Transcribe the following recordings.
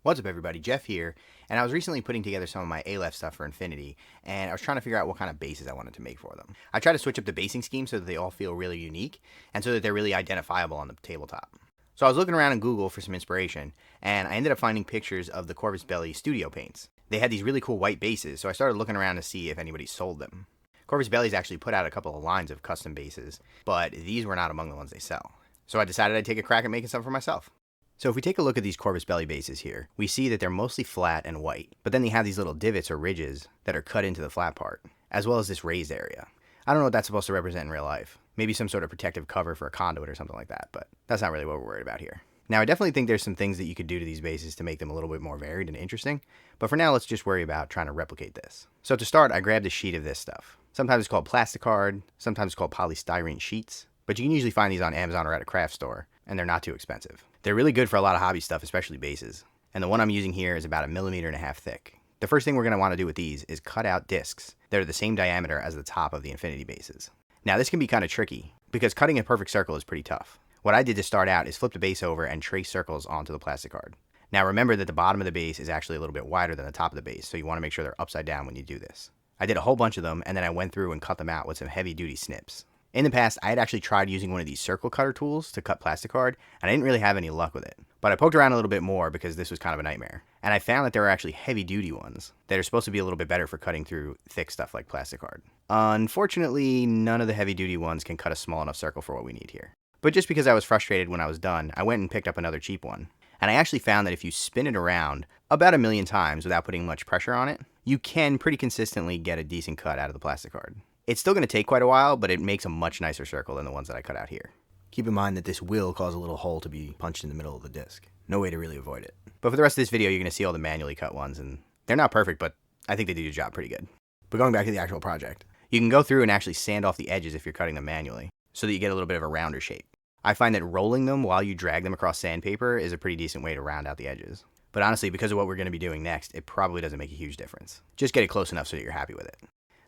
What's up everybody, Jeff here, and I was recently putting together some of my Aleph stuff for Infinity, and I was trying to figure out what kind of bases I wanted to make for them. I tried to switch up the basing scheme so that they all feel really unique, and so that they're really identifiable on the tabletop. So I was looking around in Google for some inspiration, and I ended up finding pictures of the Corvus Belli studio paints. They had these really cool white bases, so I started looking around to see if anybody sold them. Corvus Belli's actually put out a couple of lines of custom bases, but these were not among the ones they sell. So I decided I'd take a crack at making some for myself. So if we take a look at these Corvus Belli bases here, we see that they're mostly flat and white, but then they have these little divots or ridges that are cut into the flat part, as well as this raised area. I don't know what that's supposed to represent in real life. Maybe some sort of protective cover for a conduit or something like that, but that's not really what we're worried about here. Now, I definitely think there's some things that you could do to these bases to make them a little bit more varied and interesting, but for now, let's just worry about trying to replicate this. So to start, I grabbed a sheet of this stuff. Sometimes it's called Plasticard, sometimes it's called polystyrene sheets, but you can usually find these on Amazon or at a craft store, and they're not too expensive. They're really good for a lot of hobby stuff, especially bases, and the one I'm using here is about 1.5 millimeters thick. The first thing we're going to want to do with these is cut out discs that are the same diameter as the top of the Infinity bases. Now this can be kind of tricky, because cutting a perfect circle is pretty tough. What I did to start out is flip the base over and trace circles onto the Plasticard. Now remember that the bottom of the base is actually a little bit wider than the top of the base, so you want to make sure they're upside down when you do this. I did a whole bunch of them, and then I went through and cut them out with some heavy duty snips. In the past, I had actually tried using one of these circle cutter tools to cut Plasticard, and I didn't really have any luck with it. But I poked around a little bit more because this was kind of a nightmare. And I found that there are actually heavy duty ones that are supposed to be a little bit better for cutting through thick stuff like Plasticard. Unfortunately, none of the heavy duty ones can cut a small enough circle for what we need here. But just because I was frustrated when I was done, I went and picked up another cheap one. And I actually found that if you spin it around about 1,000,000 times without putting much pressure on it, you can pretty consistently get a decent cut out of the Plasticard. It's still going to take quite a while, but it makes a much nicer circle than the ones that I cut out here. Keep in mind that this will cause a little hole to be punched in the middle of the disc. No way to really avoid it. But for the rest of this video, you're going to see all the manually cut ones, and they're not perfect, but I think they do the job pretty good. But going back to the actual project, you can go through and actually sand off the edges if you're cutting them manually, so that you get a little bit of a rounder shape. I find that rolling them while you drag them across sandpaper is a pretty decent way to round out the edges. But honestly, because of what we're going to be doing next, it probably doesn't make a huge difference. Just get it close enough so that you're happy with it.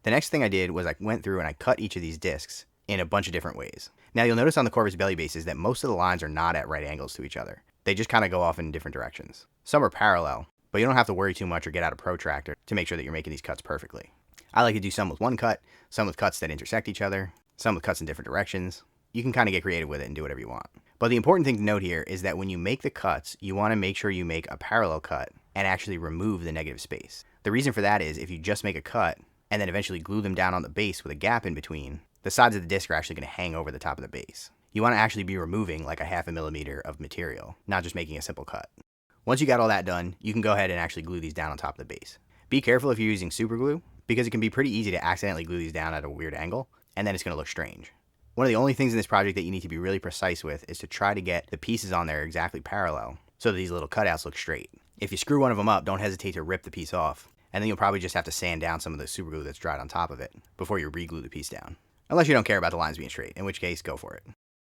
The next thing I did was I went through and I cut each of these discs in a bunch of different ways. Now you'll notice on the Corvus Belli bases that most of the lines are not at right angles to each other. They just kind of go off in different directions. Some are parallel, but you don't have to worry too much or get out a protractor to make sure that you're making these cuts perfectly. I like to do some with one cut, some with cuts that intersect each other, some with cuts in different directions. You can kind of get creative with it and do whatever you want. But the important thing to note here is that when you make the cuts, you want to make sure you make a parallel cut and actually remove the negative space. The reason for that is if you just make a cut and then eventually glue them down on the base with a gap in between, the sides of the disc are actually going to hang over the top of the base. You want to actually be removing like 0.5 millimeter of material, not just making a simple cut. Once you got all that done, you can go ahead and actually glue these down on top of the base. Be careful if you're using super glue, because it can be pretty easy to accidentally glue these down at a weird angle, and then it's going to look strange. One of the only things in this project that you need to be really precise with is to try to get the pieces on there exactly parallel so that these little cutouts look straight. If you screw one of them up, don't hesitate to rip the piece off, and then you'll probably just have to sand down some of the super glue that's dried on top of it before you re-glue the piece down. Unless you don't care about the lines being straight, in which case, go for it.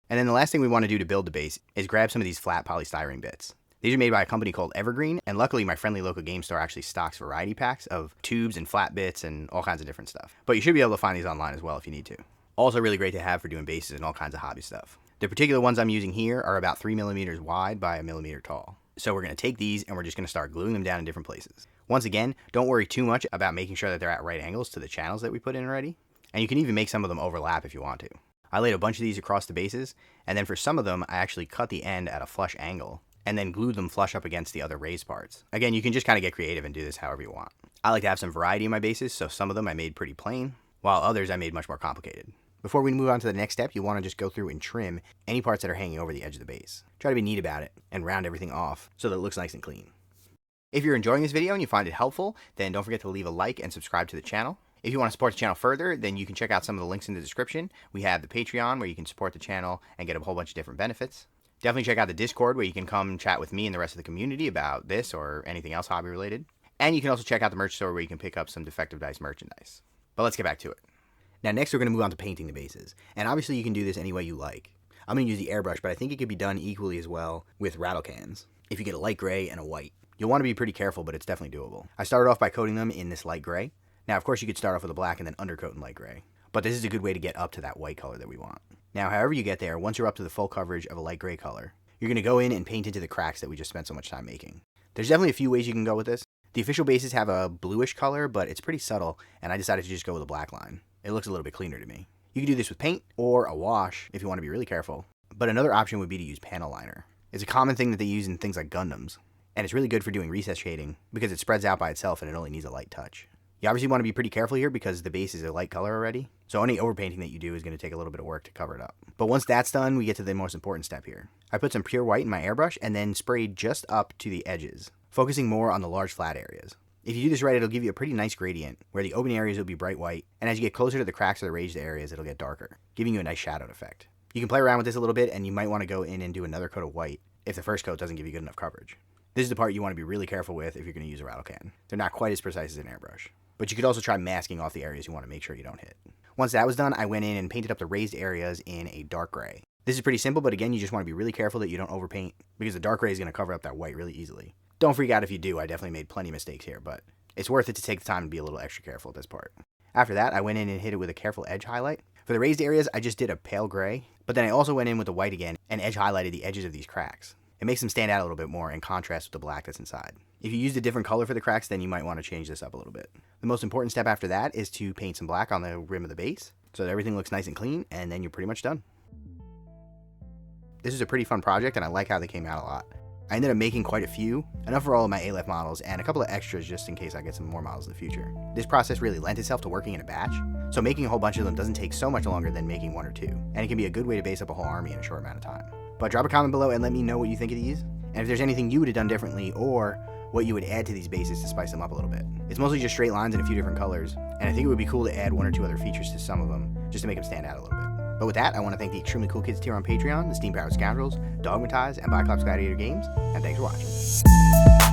And then the last thing we want to do to build the base is grab some of these flat polystyrene bits. These are made by a company called Evergreen, and luckily my friendly local game store actually stocks variety packs of tubes and flat bits and all kinds of different stuff. But you should be able to find these online as well if you need to. Also really great to have for doing bases and all kinds of hobby stuff. The particular ones I'm using here are about 3 millimeters wide by 1 millimeter tall. So we're going to take these and we're just going to start gluing them down in different places. Once again, don't worry too much about making sure that they're at right angles to the channels that we put in already. And you can even make some of them overlap if you want to. I laid a bunch of these across the bases, and then for some of them, I actually cut the end at a flush angle, and then glued them flush up against the other raised parts. Again, you can just kind of get creative and do this however you want. I like to have some variety in my bases, so some of them I made pretty plain, while others I made much more complicated. Before we move on to the next step, you want to just go through and trim any parts that are hanging over the edge of the base. Try to be neat about it, and round everything off so that it looks nice and clean. If you're enjoying this video and you find it helpful, then don't forget to leave a like and subscribe to the channel. If you want to support the channel further, then you can check out some of the links in the description. We have the Patreon, where you can support the channel and get a whole bunch of different benefits. Definitely check out the Discord, where you can come chat with me and the rest of the community about this or anything else hobby related. And you can also check out the merch store, where you can pick up some Defective Dice merchandise. But let's get back to it. Now next we're going to move on to painting the bases. And obviously you can do this any way you like. I'm going to use the airbrush, but I think it could be done equally as well with rattle cans. If you get a light gray and a white. You'll want to be pretty careful, but it's definitely doable. I started off by coating them in this light gray. Now, of course, you could start off with a black and then undercoat in light gray. But this is a good way to get up to that white color that we want. Now, however you get there, once you're up to the full coverage of a light gray color, you're going to go in and paint into the cracks that we just spent so much time making. There's definitely a few ways you can go with this. The official bases have a bluish color, but it's pretty subtle, and I decided to just go with a black line. It looks a little bit cleaner to me. You can do this with paint or a wash if you want to be really careful, but another option would be to use panel liner. It's a common thing that they use in things like Gundams, and it's really good for doing recess shading because it spreads out by itself and it only needs a light touch. You obviously want to be pretty careful here because the base is a light color already, so any overpainting that you do is going to take a little bit of work to cover it up. But once that's done, we get to the most important step here. I put some pure white in my airbrush and then sprayed just up to the edges, focusing more on the large flat areas. If you do this right, it'll give you a pretty nice gradient, where the open areas will be bright white, and as you get closer to the cracks or the raised areas, it'll get darker, giving you a nice shadowed effect. You can play around with this a little bit, and you might want to go in and do another coat of white if the first coat doesn't give you good enough coverage. This is the part you want to be really careful with if you're going to use a rattle can. They're not quite as precise as an airbrush. But you could also try masking off the areas you want to make sure you don't hit. Once that was done, I went in and painted up the raised areas in a dark gray. This is pretty simple, but again, you just want to be really careful that you don't overpaint because the dark gray is going to cover up that white really easily. Don't freak out if you do. I definitely made plenty of mistakes here, but it's worth it to take the time to be a little extra careful at this part. After that, I went in and hit it with a careful edge highlight. For the raised areas, I just did a pale gray, but then I also went in with the white again and edge highlighted the edges of these cracks. It makes them stand out a little bit more in contrast with the black that's inside. If you used a different color for the cracks, then you might want to change this up a little bit. The most important step after that is to paint some black on the rim of the base so that everything looks nice and clean, and then you're pretty much done. This is a pretty fun project, and I like how they came out a lot. I ended up making quite a few, enough for all of my Aleph models, and a couple of extras just in case I get some more models in the future. This process really lent itself to working in a batch, so making a whole bunch of them doesn't take so much longer than making one or two, and it can be a good way to base up a whole army in a short amount of time. But drop a comment below and let me know what you think of these, and if there's anything you would have done differently, or what you would add to these bases to spice them up a little bit. It's mostly just straight lines and a few different colors, and I think it would be cool to add one or two other features to some of them, just to make them stand out a little bit. But with that, I want to thank the extremely cool kids here on Patreon, the Steam Powered Scoundrels, Dogmatize, and Bicyclops Gladiator Games, and thanks for watching.